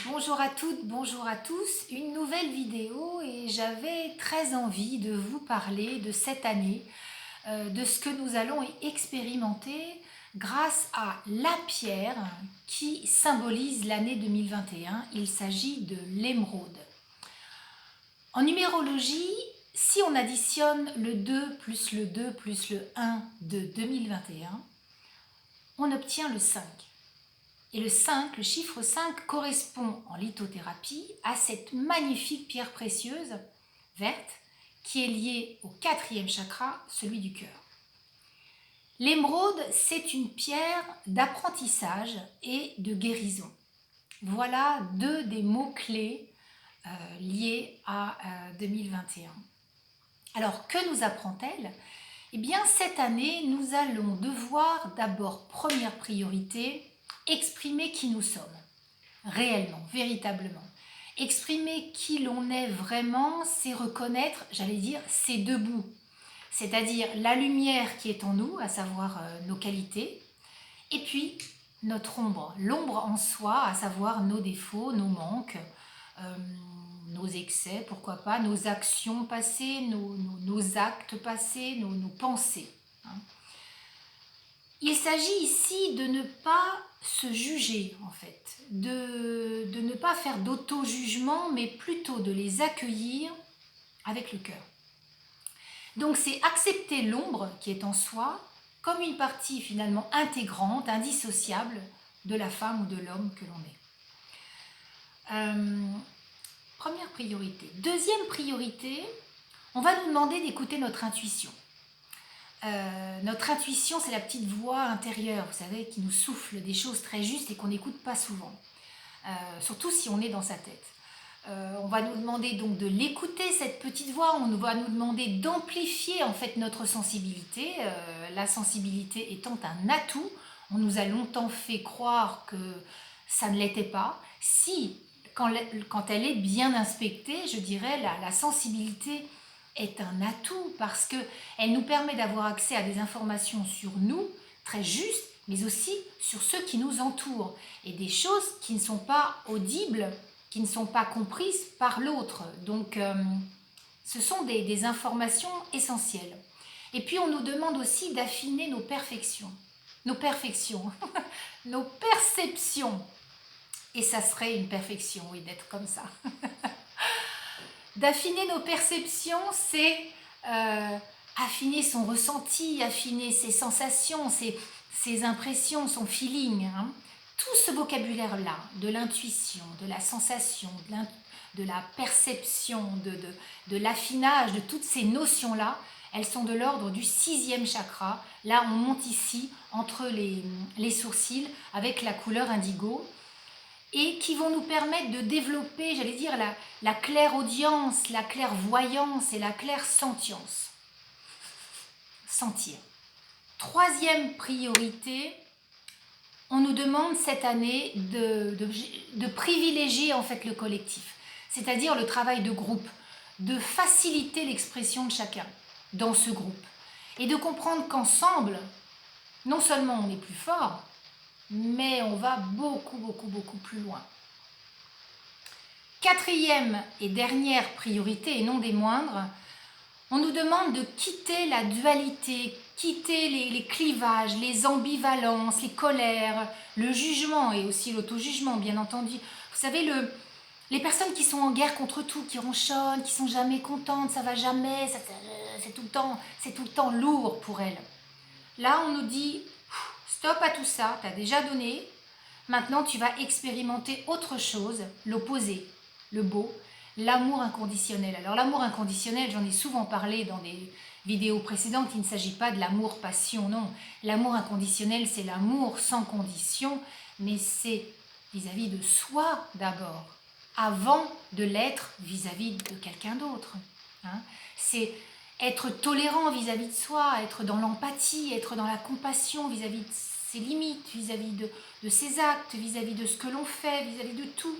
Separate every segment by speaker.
Speaker 1: Bonjour à toutes, bonjour à tous, une nouvelle vidéo et j'avais très envie de vous parler de cette année, de ce que nous allons expérimenter grâce à la pierre qui symbolise l'année 2021. Il s'agit de l'émeraude. En numérologie, si on additionne le 2 plus le 2 plus le 1 de 2021, on obtient le 5. Et le 5, le chiffre 5 correspond en lithothérapie à cette magnifique pierre précieuse verte qui est liée au quatrième chakra, celui du cœur. L'émeraude, c'est une pierre d'apprentissage et de guérison. Voilà deux des mots-clés liés à 2021. Alors, que nous apprend-elle ? Eh bien, cette année, nous allons devoir d'abord, première priorité, exprimer qui nous sommes, réellement, véritablement. Exprimer qui l'on est vraiment, c'est reconnaître, j'allais dire, ces deux bouts. C'est-à-dire la lumière qui est en nous, à savoir nos qualités, et puis notre ombre, l'ombre en soi, à savoir nos défauts, nos manques, nos excès, pourquoi pas, nos actions passées, nos actes passés, nos pensées. Il s'agit ici de ne pas se juger, en fait, de ne pas faire d'auto-jugement, mais plutôt de les accueillir avec le cœur. Donc c'est accepter l'ombre qui est en soi comme une partie finalement intégrante, indissociable de la femme ou de l'homme que l'on est. Première priorité. Deuxième priorité, on va nous demander d'écouter notre intuition. Notre intuition, c'est la petite voix intérieure, vous savez, qui nous souffle des choses très justes et qu'on n'écoute pas souvent, surtout si on est dans sa tête. On va nous demander donc de l'écouter, cette petite voix, on va nous demander d'amplifier en fait notre sensibilité, la sensibilité étant un atout. On nous a longtemps fait croire que ça ne l'était pas. Si, quand elle est bien inspectée, je dirais, la sensibilité est un atout parce qu'elle nous permet d'avoir accès à des informations sur nous, très justes, mais aussi sur ceux qui nous entourent, et des choses qui ne sont pas audibles, qui ne sont pas comprises par l'autre. Donc, ce sont des informations essentielles. Et puis, on nous demande aussi d'affiner nos perfections, nos perceptions. Et ça serait une perfection, oui, d'être comme ça. D'affiner nos perceptions, c'est affiner son ressenti, affiner ses sensations, ses impressions, son feeling. Tout ce vocabulaire-là, de l'intuition, de la sensation, de la perception, de l'affinage, de toutes ces notions-là, elles sont de l'ordre du 6e chakra. Là, on monte ici, entre les sourcils, avec la couleur indigo, et qui vont nous permettre de développer, j'allais dire, la clairaudience, la clairvoyance et la clairsentience. Sentir. Troisième priorité, on nous demande cette année de privilégier en fait le collectif, c'est-à-dire le travail de groupe, de faciliter l'expression de chacun dans ce groupe et de comprendre qu'ensemble, non seulement on est plus fort, mais on va beaucoup plus loin. Quatrième et dernière priorité, et non des moindres, on nous demande de quitter la dualité, quitter les clivages, les ambivalences, les colères, le jugement et aussi l'auto-jugement, bien entendu. Vous savez, les personnes qui sont en guerre contre tout, qui ronchonnent, qui sont jamais contentes, ça va jamais, c'est tout le temps lourd pour elles. Là, on nous dit, stop à tout ça, tu as déjà donné, maintenant tu vas expérimenter autre chose, l'opposé, le beau, l'amour inconditionnel. Alors l'amour inconditionnel, j'en ai souvent parlé dans des vidéos précédentes, il ne s'agit pas de l'amour-passion, non. L'amour inconditionnel, c'est l'amour sans condition, mais c'est vis-à-vis de soi d'abord, avant de l'être vis-à-vis de quelqu'un d'autre. C'est être tolérant vis-à-vis de soi, être dans l'empathie, être dans la compassion vis-à-vis de ses limites, vis-à-vis de ses actes, vis-à-vis de ce que l'on fait, vis-à-vis de tout.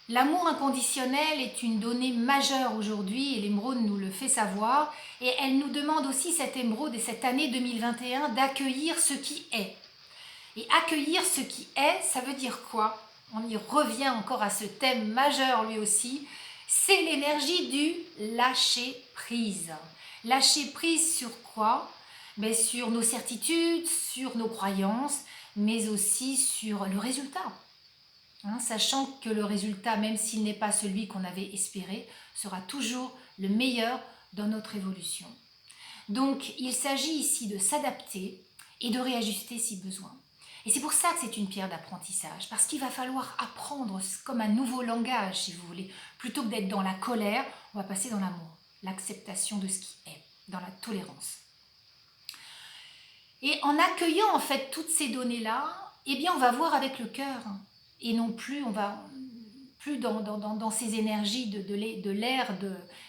Speaker 1: L'amour inconditionnel est une donnée majeure aujourd'hui et l'émeraude nous le fait savoir. Et elle nous demande aussi, cette émeraude et cette année 2021, d'accueillir ce qui est. Et accueillir ce qui est, ça veut dire quoi ? on y revient encore à ce thème majeur lui aussi, c'est l'énergie du lâcher prise. Lâcher prise sur quoi? Ben, sur nos certitudes, sur nos croyances, mais aussi sur le résultat. Sachant que le résultat, même s'il n'est pas celui qu'on avait espéré, sera toujours le meilleur dans notre évolution. Donc il s'agit ici de s'adapter et de réajuster si besoin. Et c'est pour ça que c'est une pierre d'apprentissage, parce qu'il va falloir apprendre comme un nouveau langage, si vous voulez. Plutôt que d'être dans la colère, on va passer dans l'amour, l'acceptation de ce qui est, dans la tolérance. Et en accueillant en fait toutes ces données-là, eh bien on va voir avec le cœur, et non plus, on va plus dans ces énergies de l'ère,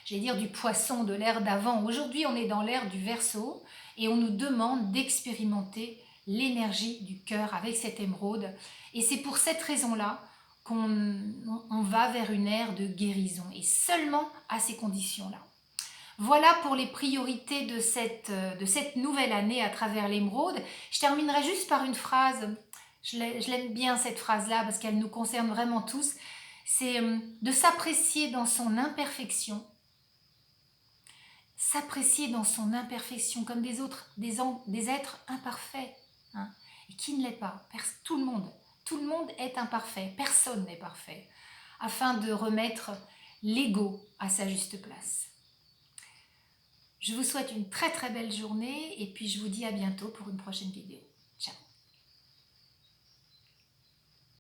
Speaker 1: j'allais dire du poisson, de l'ère d'avant. Aujourd'hui, on est dans l'ère du Verseau, et on nous demande d'expérimenter l'énergie du cœur avec cette émeraude. Et c'est pour cette raison-là qu'on va vers une ère de guérison, et seulement à ces conditions-là. Voilà pour les priorités de cette nouvelle année à travers l'émeraude. Je terminerai juste par une phrase, je l'aime bien cette phrase-là parce qu'elle nous concerne vraiment tous, c'est de s'apprécier dans son imperfection, s'apprécier dans son imperfection comme des êtres imparfaits, et qui ne l'est pas, tout le monde est imparfait, personne n'est parfait, afin de remettre l'ego à sa juste place. Je vous souhaite une très très belle journée et puis je vous dis à bientôt pour une prochaine vidéo.